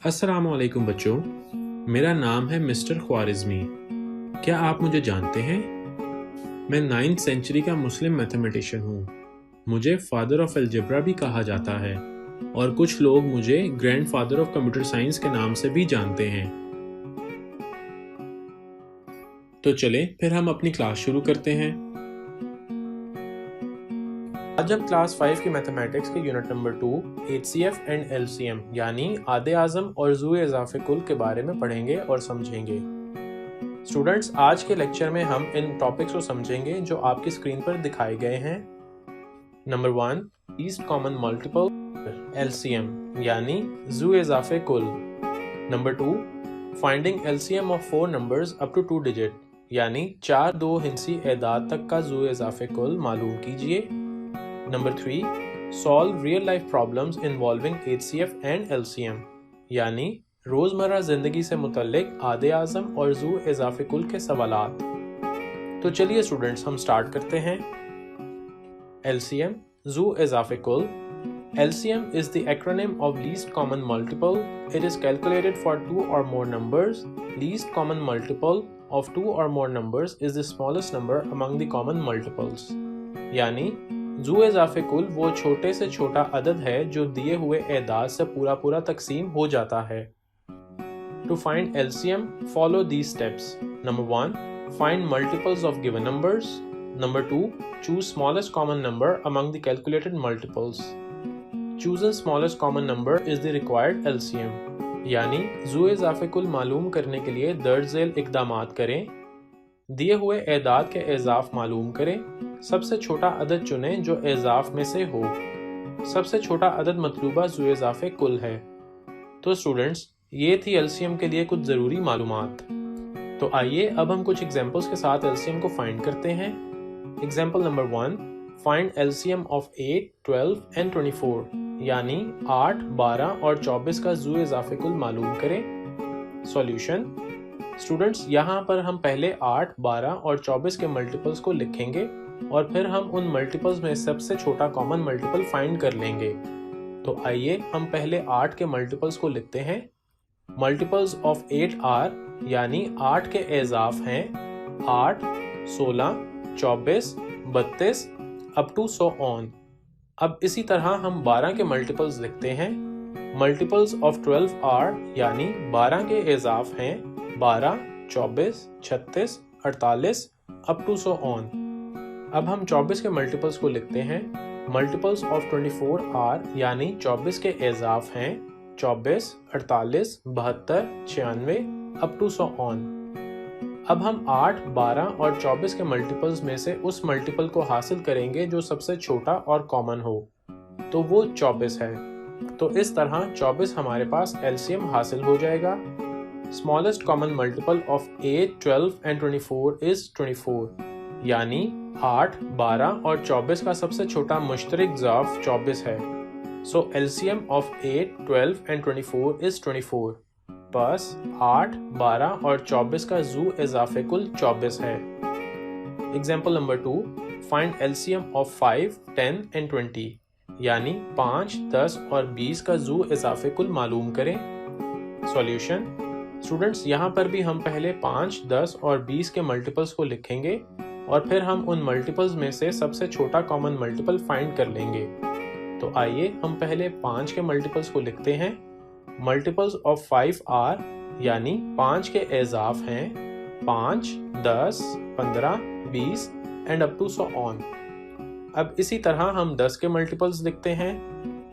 अस्सलाम वालेकुम बच्चों, मेरा नाम है मिस्टर ख्वारिज़मी। क्या आप मुझे जानते हैं? मैं 9th सेंचुरी का मुस्लिम मैथमेटिशियन हूँ। मुझे फादर ऑफ अलजेब्रा भी कहा जाता है और कुछ लोग मुझे grand father of computer science के नाम से भी जानते हैं। तो चलें फिर हम अपनी क्लास शुरू करते हैं। आज हम क्लास 5 की मैथमेटिक्स के unit number 2 HCF and LCM यानी आधे आज़म और ज़ू इज़ाफ़े कुल के बारे में पढ़ेंगे और समझेंगे। स्टूडेंट्स, आज के लेक्चर में हम इन टॉपिक्स को समझेंगे जो आपकी स्क्रीन पर दिखाए गए हैं। Number 1 least common multiple LCM यानी ज़ू इज़ाफ़े कुल। Number 2 finding LCM of 4 numbers up to 2 digit यानी 4 दो हिंसी एदाद तक का ज़ू इज़ाफ़े कुल मालूम कीजिए। Number 3 solve real life problems involving HCF and LCM यानी रोज़मर्रा ज़िंदगी से मुतल्लिक आधे आज़म और ज़ू इज़ाफ़े कुल के सवालात। तो चलिए स्टूडेंट्स, हम स्टार्ट करते हैं। LCM ज़ू इज़ाफ़े कुल। LCM is the acronym of least common multiple. It is calculated for 2 or more numbers. Least common multiple of 2 or more numbers is the smallest number among the common multiples. यानी ज़ू इज़ाफ़े कुल वो छोटे से छोटा अदद है जो दिए हुए एदाद से पूरा तकसीम हो जाता है। To find LCM, follow these steps. Number 1, find multiples of given numbers. Number 2, choose smallest common number among the calculated multiples. Choosing smallest common number is the required LCM. यानी ज़ू इज़ाफ़े कुल मालूम करने के लिए दर्ज झेल इक़दामात करें। दिए हुए एदाद के एज़ाफ़ मालूम करें। सबसे छोटा अदद चुनें जो एज़ाफ़ में से हो। सबसे छोटा अदद मतलूबा ज़ू इज़ाफ़े कुल है। तो स्टूडेंट्स, ये थी LCM के लिए कुछ ज़रूरी मालूमात। तो आइए अब हम कुछ एग्जांपल्स के साथ LCM को फाइंड करते हैं। Example number 1, find LCM of 8, 12 and 24 यानी 8, 12 और 24 का ज़ू इज़ाफ़े कुल मालूम करें। सॉल्यूशन। स्टूडेंट्स, यहाँ पर हम पहले 8, 12 और 24 के मल्टीपल्स को लिखेंगे और फिर हम उन मल्टीपल्स में सबसे छोटा कॉमन मल्टीपल फाइंड कर लेंगे। तो आइए हम पहले 8 के मल्टीपल्स को लिखते हैं। मल्टीपल्स ऑफ 8 आर यानी 8 के एज़ाफ़ हैं 8, 16, 24, 32 अप टू सो ऑन। अब इसी तरह हम 12 के मल्टीपल्स लिखते हैं। मल्टीपल्स ऑफ 12 आर यानी 12 के एज़ाफ़ हैं 12, 24, 36, 48 अप टू सो ऑन। अब हम 24 के मल्टीपल्स को लिखते हैं। मल्टीपल्स ऑफ 24 आर यानी 24 के एज़ाफ़ हैं 24, 48, 72, 96 अप टू सो ऑन। अब हम 8, 12 और 24 के मल्टीपल्स में से उस मल्टीपल को हासिल करेंगे जो सबसे छोटा और कॉमन हो, तो वो 24 है। तो इस तरह 24 हमारे पास LCM हासिल हो जाएगा। Smallest common multiple of 8, 12 and 24 is 24 यानी 8, 12 और 24 का सबसे छोटा मुश्तरक ज़ाफ़ 24 है। सो LCM ऑफ 8, 12 एंड 24 इज 24। बस 8, 12 और 24 का ज़ू इज़ाफ़े कुल 24 है। Example number 2, find LCM of 5, 10 and 20 यानी 5, 10 और 20 का ज़ू इज़ाफ़े कुल मालूम करें। सॉल्यूशन। स्टूडेंट्स, यहाँ पर भी हम पहले 5, 10 और 20 के मल्टीपल्स को लिखेंगे और फिर हम उन मल्टीपल्स में से सबसे छोटा कॉमन मल्टीपल फाइंड कर लेंगे। तो आइए हम पहले 5 के मल्टीपल्स को लिखते हैं। मल्टीपल्स ऑफ 5 आर यानी 5 के एज़ाफ़ हैं 5, 10, 15, 20 and up to so on. अब इसी तरह हम 10 के मल्टीपल्स लिखते हैं।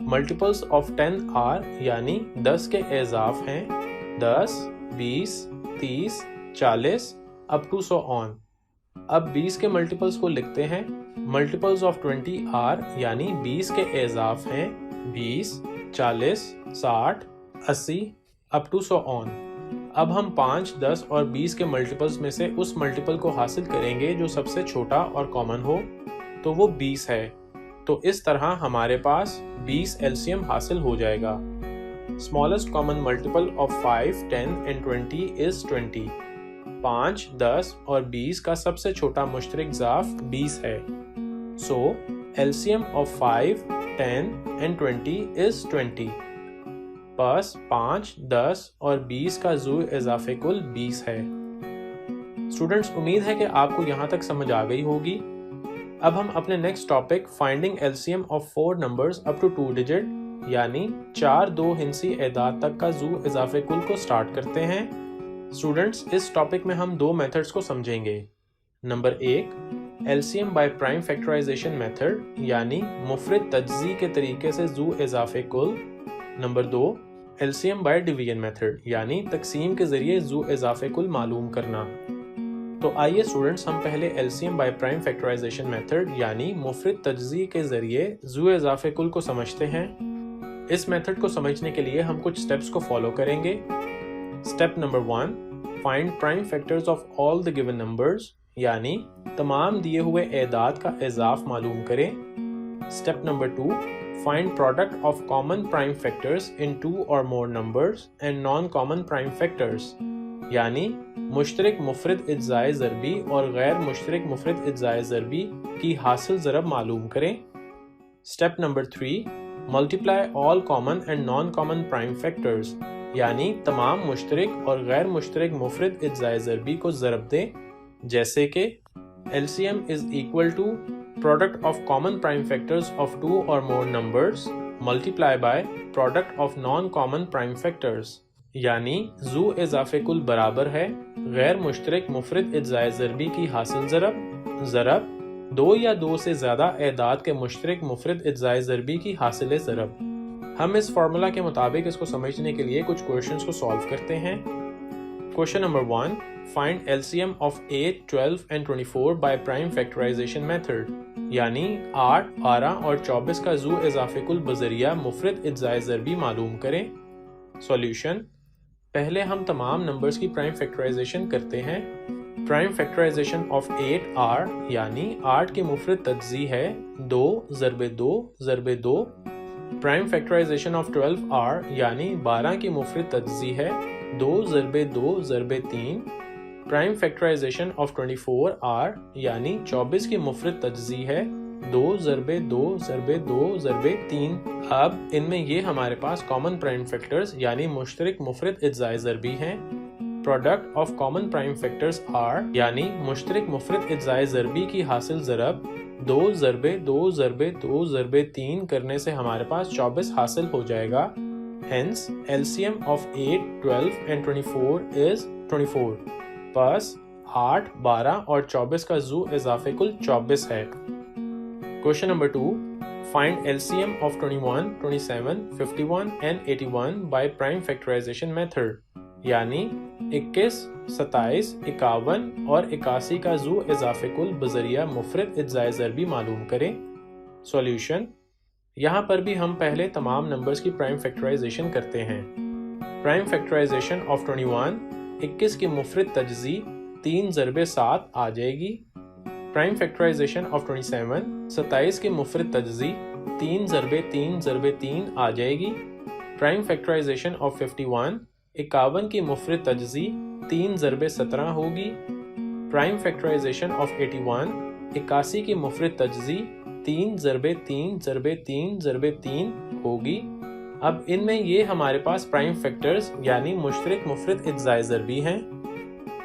मल्टीपल्स ऑफ 10 आर यानी 10 के एज़ाफ़ हैं 10, 20, 30, 40 अप टू सो ऑन। अब 20 के मल्टीपल्स को लिखते हैं। मल्टीपल्स ऑफ 20 आर यानी 20 के एज़ाफ़ हैं 20, 40, 60, 80 अप टू सो ऑन। अब हम 5, 10 और 20 के मल्टीपल्स में से उस मल्टीपल को हासिल करेंगे जो सबसे छोटा और कॉमन हो, तो वो 20 है। तो इस तरह हमारे पास 20 LCM हासिल हो जाएगा। Smallest common multiple of 5, 10 and 20 is 20। 5, 10 और 20 का सबसे छोटा मुश्तरक ज़ाफ़ 20 है। सो LCM of 5, 10 and 20 is 20. پس 5, 10 اور 20 کا ضو اضافی کل 20 ہے۔ اسٹوڈنٹس، امید ہے کہ آپ کو یہاں تک سمجھ آ گئی ہوگی۔ اب ہم اپنے next topic finding LCM of 4 numbers up to 2 digit یعنی 4 دو ہندسی اعداد تک کا ضو اضافی کل کو سٹارٹ کرتے ہیں۔ اسٹوڈنٹس، اس ٹاپک میں ہم 2 میتھڈز کو سمجھیں گے۔ Number 1 LCM by prime factorisation method یعنی مفرد تجزیے کے طریقے سے ضو اضافی کل۔ Number 2 LCM by division method یعنی تقسیم کے ذریعے ضو اضافی کل معلوم کرنا۔ تو آئیے اسٹوڈنٹس، ہم پہلے LCM by prime factorisation method یعنی مفرد تجزیے کے ذریعے ضو اضافی کل کو سمجھتے ہیں۔ اس میتھڈ کو سمجھنے کے لیے ہم کچھ سٹیپس کو فالو کریں گے۔ Step number 1 find prime factors of all the given numbers یعنی تمام دیے ہوئے اعداد کا اضاف معلوم کریں۔ Step number 2 find product of common prime factors in 2 اور more numbers and non common prime factors یعنی مشترک مفرد اجزائے ضربی اور غیر مشترک مفرد اجزائے ضربی کی حاصل ضرب معلوم کریں۔ Step number 3 multiply all common and non common prime factors یعنی تمام مشترک اور غیر مشترک مفرد اجزائے ضربی کو ضرب دیں، جیسے کہ LCM is equal to product of common prime factors of 2 or more numbers multiply by product of non-common prime factors یعنی ضو اضافی کل برابر ہے غیر مشترک مفرد اجزائے ضربی کی حاصل ضرب 2 یا 2 سے زیادہ اعداد کے مشترک مفرد اجزائے ضربی کی حاصل ضرب۔ ہم اس فارمولا کے مطابق اس کو سمجھنے کے لیے کچھ کویشچنز کو سالو کرتے ہیں۔ Question number 1 find LCM of 8, 12 and 24 by prime factorization method یعنی 8, 12 اور 24 کا ضو اضافی کل بذریعہ مفرد اجزائے ضربی معلوم کریں۔ سولوشن، پہلے ہم تمام نمبرز کی پرائم فیکٹرائزیشن کرتے ہیں۔ پرائم فیکٹرائزیشن آف 8R یعنی 8 کی مفرد تجزیہ ہے 2 ضرب 2 ضرب 2۔ پرائم فیکٹرائزیشن آف 12R یعنی 12 کی مفرد تجزیہ ہے 2 ضرب 2 ضرب 3۔ پرائم فیکٹرائزیشن آف 24R یعنی 24 کی مفرد تجزیہ ہے 2 ضرب 2 ضرب 2 ضرب 3۔ اب ان میں یہ ہمارے پاس کامن پرائم فیکٹرز یعنی مشترک مفرد اجزائے ضربی ہیں۔ Product of common prime factors R یعنی مشترک مفرد اجزائے ضربی کی حاصل ضرب 2 ضرب 2 ضرب 2 ضرب 3 کرنے سے ہمارے پاس 24 حاصل ہو جائے گا۔ Hence, LCM of 8, 12 and 24 is 24۔ پس 8, 12 اور 24 کا ضو اضافی کل 24 ہے۔ Question number 2 find LCM of 21, 27, 51 and 81 by prime factorization method یعنی 21, 27, 51 اور 81 کا ضو اضافی کل بذریعہ مفرد اجزائے ضربی معلوم کریں۔ سولوشن، یہاں پر بھی ہم پہلے تمام نمبرز کی پرائم فیکٹرائزیشن کرتے ہیں۔ پرائم فیکٹرائزیشن آف 21 کی مفرد تجزیہ 3 ضرب 7 آ جائے گی۔ پرائم فیکٹرائزیشن آف 27 کی مفرد تجزیہ 3 ضرب 3 ضرب 3 آ جائے گی۔ پرائم فیکٹرائزیشن آف 51 کی مفرد تجزیہ 3 ضرب 17 ہوگی۔ پرائم فیکٹرائزیشن آف 81 کی مفرد تجزیہ 3 ضرب 3 ضرب 3 ضرب 3 ہوگی۔ اب ان میں یہ ہمارے پاس پرائم فیکٹرز یعنی مشترک مفرد اجزائے ضربی ہیں۔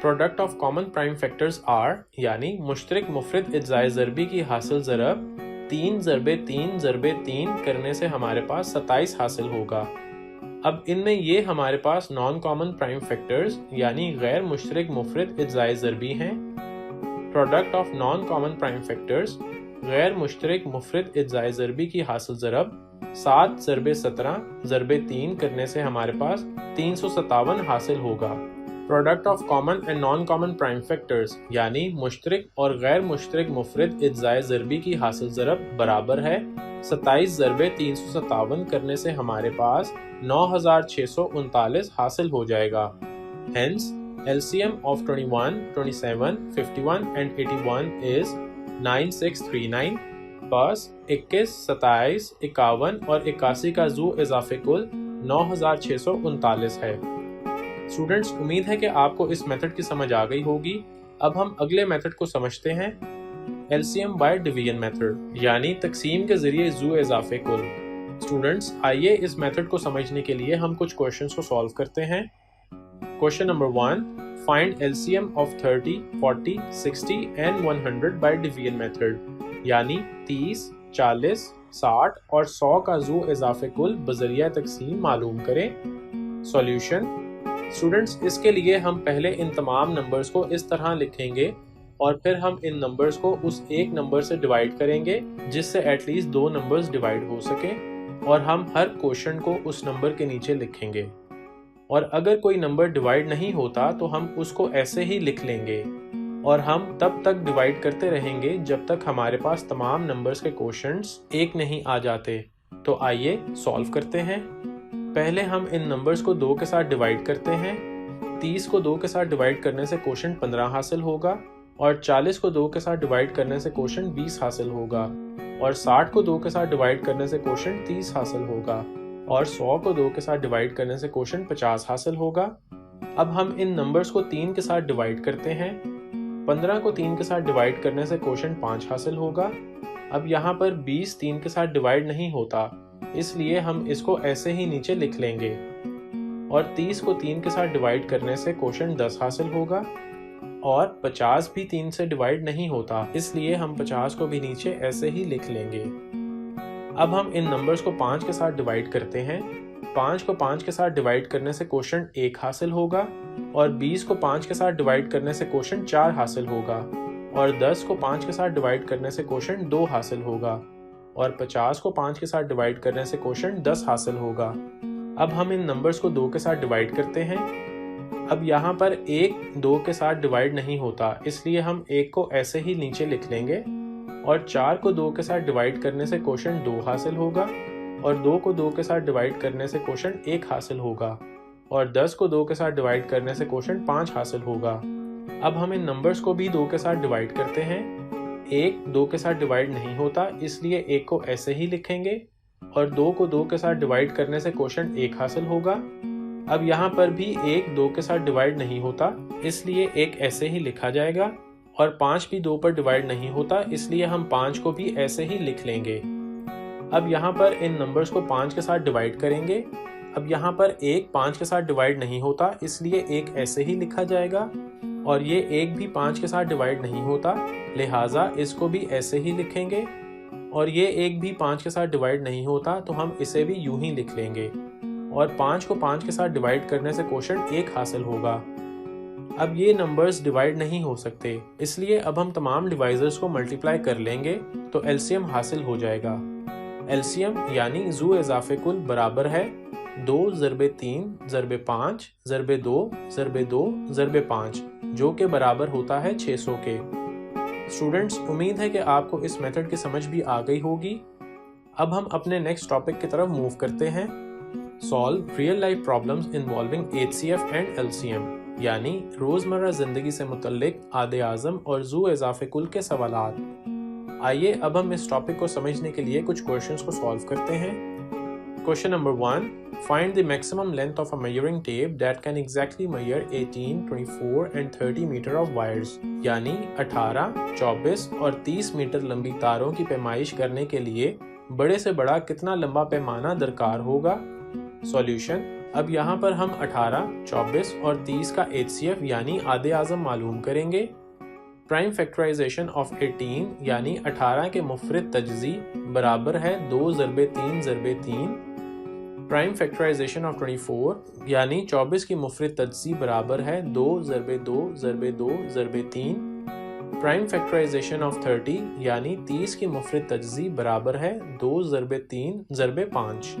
Product of common prime factors R یعنی مشترک مفرد اجزائے ضربی کی حاصل ضرب 3 ضرب 3 ضرب 3 کرنے سے ہمارے پاس 27 حاصل ہوگا۔ اب ان میں یہ ہمارے پاس نان کامن پرائم فیکٹرز یعنی غیر مشترک مفرد اجزائے ضربی ہیں۔ Product of non common prime factors غیر مشترک مفرد اجزائے ضربی کی حاصل ضرب 7 ضرب 17 ضرب 3 کرنے سے ہمارے پاس 357 حاصل ہوگا۔ Product of common and non common prime factors یعنی مشترک اور غیر مشترک مفرد اجزائے ضربی کی حاصل ضرب برابر ہے 27 ضرب 357 کرنے سے ہمارے پاس 9639 حاصل ہو جائے گا۔ Hence, LCM of 21, 27, 51 and 81 is 9639۔ پس 21, 27, 51 اور 81 کا ضو اضافی کل 9639 ہے۔ اسٹوڈنٹس، امید ہے کہ آپ کو اس میتھڈ کی سمجھ آ گئی ہوگی۔ اب ہم اگلے میتھڈ کو سمجھتے ہیں، LCM by division method یعنی تقسیم کے ذریعے ضو اضافی کل۔ स्टूडेंट्स, आइए इस मेथड को समझने के लिए हम कुछ क्वेश्चंस को सॉल्व करते हैं। Question number 1, find LCM of 30, 40, 60 and 100 by division method, यानी 30, 40, 60 और 100 का ज़ू इजाफे कुल बजरिया तकसीम मालूम करें। सॉल्यूशन। स्टूडेंट्स, इसके लिए हम पहले इन तमाम नंबर्स को इस तरह लिखेंगे और फिर हम इन नंबर्स को उस एक नंबर से डिवाइड करेंगे जिससे एटलीस्ट दो नंबर्स डिवाइड हो सकें, और हम हर क्वेश्चन को उस नंबर के नीचे लिखेंगे। और अगर कोई नंबर डिवाइड नहीं होता तो हम उसको ऐसे ही लिख लेंगे और हम तब तक डिवाइड करते रहेंगे जब तक हमारे पास तमाम नंबर्स के क्वोशंट्स एक नहीं आ जाते। तो आइए सॉल्व करते हैं। पहले हम इन नंबर्स को 2 के साथ डिवाइड करते हैं। 30 को 2 के साथ डिवाइड करने से क्वोशंट 15 हासिल होगा, और 40 को 2 के साथ डिवाइड करने से क्वोशंट 20 हासिल होगा, और 60 को 2 के साथ डिवाइड करने से क्वोशंट 30 हासिल होगा, और 100 को 2 के साथ डिवाइड करने से क्वोशंट 50 हासिल होगा। अब हम इन नंबर्स को 3 के साथ डिवाइड करते हैं। 15 को 3 के साथ डिवाइड करने से क्वोशंट 5 हासिल होगा। अब यहाँ पर 20 3 के साथ डिवाइड नहीं होता, इसलिए हम इसको ऐसे ही नीचे लिख लेंगे, और 30 को 3 के साथ डिवाइड करने से क्वोशंट 10 हासिल होगा, और 50 भी 3 से डिवाइड नहीं होता, इसलिए हम 50 को भी नीचे ऐसे ही लिख लेंगे। अब हम इन नंबर्स को 5 के साथ डिवाइड करते हैं। 5 को 5 के साथ डिवाइड करने से क्वोशंट 1 हासिल होगा, और 20 को 5 के साथ डिवाइड करने से क्वोशंट 4 हासिल होगा, और 10 को 5 के साथ डिवाइड करने से क्वोशंट 2 हासिल होगा, और 50 को 5 के साथ डिवाइड करने से क्वोशंट 10 हासिल होगा। अब हम इन नंबर्स को 2 के साथ डिवाइड करते हैं। अब यहाँ पर 1 2 के साथ डिवाइड नहीं होता, इसलिए हम 1 को ऐसे ही नीचे लिख लेंगे, और 4 को 2 के साथ डिवाइड करने से क्वोशंट 2 हासिल होगा, और 2 को 2 के साथ डिवाइड करने से क्वोशंट 1 हासिल होगा, और 10 को 2 के साथ डिवाइड करने से क्वोशंट 5 हासिल होगा। अब हम इन नंबर्स को भी 2 के साथ डिवाइड करते हैं। 1 2 के साथ डिवाइड नहीं होता, इसलिए 1 को ऐसे ही लिखेंगे, और 2 को 2 के साथ डिवाइड करने से क्वोशंट 1 हासिल होगा। अब यहाँ पर भी 1 2 के साथ डिवाइड नहीं होता, इसलिए 1 ऐसे ही लिखा जाएगा, और 5 भी 2 पर डिवाइड नहीं होता, इसलिए हम 5 को भी ऐसे ही लिख लेंगे। अब यहाँ पर इन नंबर्स को 5 के साथ डिवाइड करेंगे। अब यहाँ पर 1 5 के साथ डिवाइड नहीं होता, इसलिए 1 ऐसे ही लिखा जाएगा, और ये 1 भी 5 के साथ डिवाइड नहीं होता, लिहाजा इसको भी ऐसे ही लिखेंगे, और ये 1 भी 5 के साथ डिवाइड नहीं होता, तो हम इसे भी यूं ही लिख लेंगे, और 5 को 5 के साथ डिवाइड करने से क्वोशंट 1 हासिल होगा। अब ये नंबर्स डिवाइड नहीं हो सकते, इसलिए अब हम तमाम डिवाइजर्स को मल्टीप्लाई कर लेंगे तो एलसीएम हासिल हो जाएगा। एलसीएम यानी ज़ू इजाफे कुल बराबर है 2 ज़रबे 3 ज़रबे 5 ज़रबे 2 ज़रबे 2 ज़रबे 5, जो के बराबर होता है 600 के। स्टूडेंट्स, उम्मीद है कि आपको इस मेथड की समझ भी आ गई होगी। अब हम अपने नेक्स्ट टॉपिक की तरफ मूव करते हैं। Solve real life problems involving HCF and LCM, यानी रोजमर्रा जिंदगी से मुतल्लिक आदे आज़म और ज़ू इजाफे कुल के सवालात। आइए अब हम इस टॉपिक को समझने के लिए कुछ क्वेश्चंस को सॉल्व करते हैं। Question number 1, find the maximum length of a measuring tape that can exactly measure 18, 24 and 30 meter of wires, यानी 18, 24 और 30 मीटर लंबी तारों की पैमाइश करने के लिए बड़े से बड़ा कितना लंबा पैमाना दरकार होगा। सॉल्यूशन। अब यहाँ पर हम 18, 24 और 30 का HCF यानी आधे आज़म मालूम करेंगे। प्राइम फैक्टराइजेशन ऑफ 18 यानी 18 के मुफरद तजज़ी बराबर है 2 ज़रबे 3 ज़रबे 3। प्राइम फैक्टराइजेशन ऑफ 24 यानी 24 की मुफरद तजज़ी बराबर है 2 ज़रबे 2 ज़रबे 2 ज़रबे 3। प्राइम फैक्टराइजेशन ऑफ 30 यानी 30 की मुफरद तजज़ी बराबर है 2 ज़रबे 3 ज़रबे 5।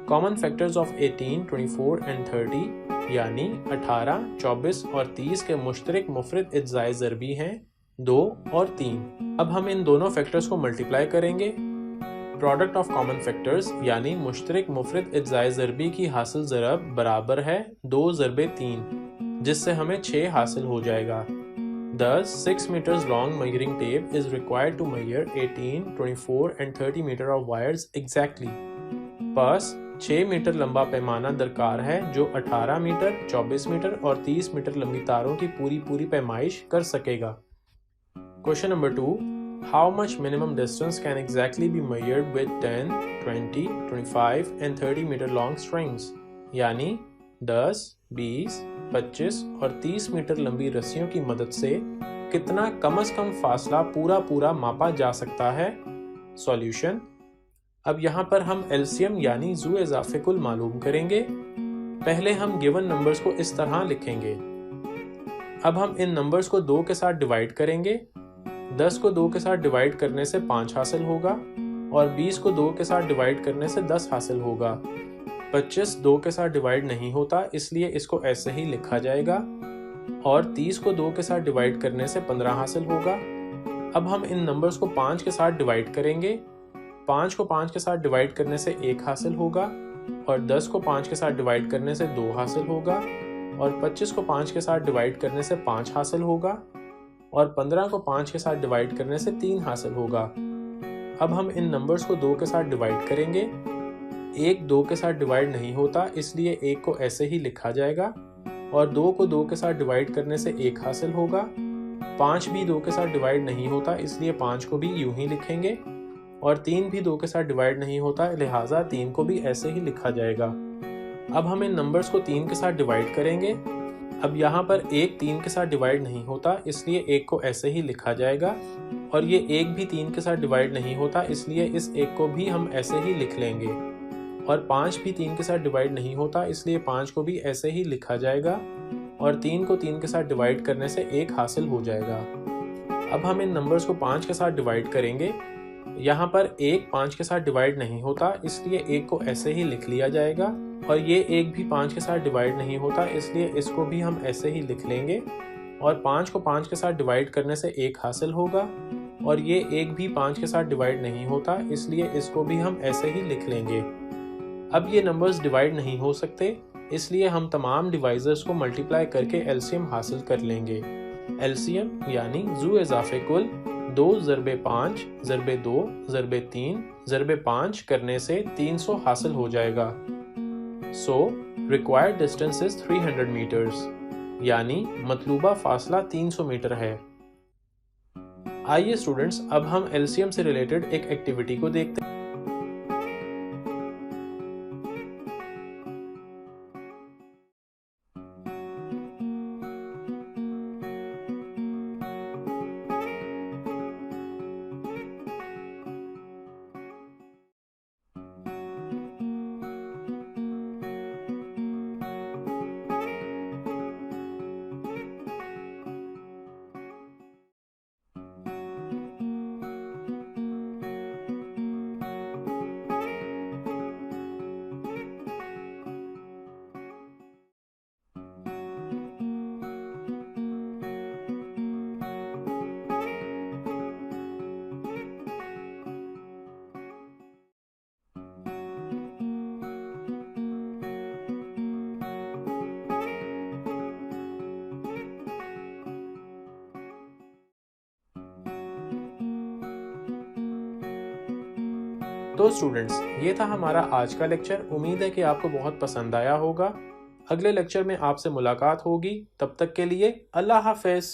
कॉमन फैक्टर्स ऑफ 18, 24 एंड 30 यानी 18, 24 और 30 के मुश्तरक मुफरद इज्जाए ज़रबी हैं 2 और 3। अब हम इन दोनों फैक्टर्स को मल्टीप्लाई करेंगे। प्रोडक्ट ऑफ कॉमन फैक्टर्स यानी मुश्तरक मुफरद इज्जाए ज़रबी की हासिल ज़रब बराबर है 2 ज़रबे 3, जिससे हमें 6 हासिल हो जाएगा। Thus, 6 meters long measuring tape is required to measure 18, 24 and 30 meter of wires exactly. बस 6 मीटर लंबा पैमाना दरकार है जो 18 मीटर, 24 मीटर और 30 मीटर लंबी तारों की पूरी पैमाइश कर सकेगा। Question number 2, How much minimum distance can exactly be measured with 10, 20, 25 and 30 meter long strings? यानी 10, 20, 25 और 30 मीटर लंबी रस्सियों की मदद से कितना कम से कम फासला पूरा मापा जा सकता है? सॉल्यूशन। अब यहाँ पर हम एलसीएम यानी जू इजाफे कुल मालूम करेंगे। पहले हम गिवन नंबर्स को इस तरह लिखेंगे। अब हम इन नंबर्स को 2 के साथ डिवाइड करेंगे। 10 को 2 के साथ डिवाइड करने से 5 हासिल होगा और 20 को 2 के साथ डिवाइड करने से 10 हासिल होगा। 25 2 के साथ डिवाइड नहीं होता, इसलिए इसको ऐसे ही लिखा जाएगा और 30 को 2 के साथ डिवाइड करने से 15 हासिल होगा। अब हम इन नंबर्स को 5 के साथ डिवाइड करेंगे। 5 को 5 के साथ डिवाइड करने से 1 हासिल होगा और 10 को 5 के साथ डिवाइड करने से 2 हासिल होगा और 25 को 5 के साथ डिवाइड करने से 5 हासिल होगा और 15 को 5 के साथ डिवाइड करने से 3 हासिल होगा। अब हम इन नंबर्स को 2 के साथ डिवाइड करेंगे। 1 2 के साथ डिवाइड नहीं होता, इसलिए 1 को ऐसे ही लिखा जाएगा और 2 को 2 के साथ डिवाइड करने से 1 हासिल होगा। 5 भी 2 के साथ डिवाइड नहीं होता, इसलिए 5 को भी यूं ही लिखेंगे और 3 भी 2 के साथ डिवाइड नहीं होता, लिहाजा 3 को भी ऐसे ही लिखा जाएगा। अब हम इन नंबर्स को 3 के साथ डिवाइड करेंगे। अब यहाँ पर 1 3 के साथ डिवाइड नहीं होता, इसलिए 1 को ऐसे ही लिखा जाएगा और ये 1 भी 3 के साथ डिवाइड नहीं होता, इसलिए इस 1 को भी हम ऐसे ही लिख लेंगे और 5 भी 3 के साथ डिवाइड नहीं होता, इसलिए 5 को भी ऐसे ही लिखा जाएगा और 3 को 3 के साथ डिवाइड करने से 1 हासिल हो जाएगा। अब हम इन नंबर्स को 5 के साथ डिवाइड करेंगे। यहाँ पर 1 5 के साथ डिवाइड नहीं होता, इसलिए 1 को ऐसे ही लिख लिया जाएगा और ये 1 भी 5 के साथ डिवाइड नहीं होता, इसलिए इसको भी हम ऐसे ही लिख लेंगे और 5 को 5 के साथ डिवाइड करने से 1 हासिल होगा और ये 1 भी 5 के साथ डिवाइड नहीं होता, इसलिए इसको भी हम ऐसे ही लिख लेंगे। अब ये नंबर्स डिवाइड नहीं हो सकते, इसलिए हम तमाम डिवाइजर्स को मल्टीप्लाई करके एलसीएम हासिल कर लेंगे। एलसीएम यानी जू इजाफे कुल 2 ज़रबे 5 ज़रबे 2 ज़रबे 3 ज़रबे 5 करने से 300 हासिल हो जाएगा। So required distance is 300 meters, यानी मतलूबा फासला 300 मीटर है। आइए स्टूडेंट्स, अब हम एलसीएम से रिलेटेड एक एक्टिविटी को देखते हैं। तो स्टूडेंट्स, ये था हमारा आज का लेक्चर। उम्मीद है कि आपको बहुत पसंद आया होगा। अगले लेक्चर में आपसे मुलाकात होगी। तब तक के लिए अल्लाह हाफ़िज़।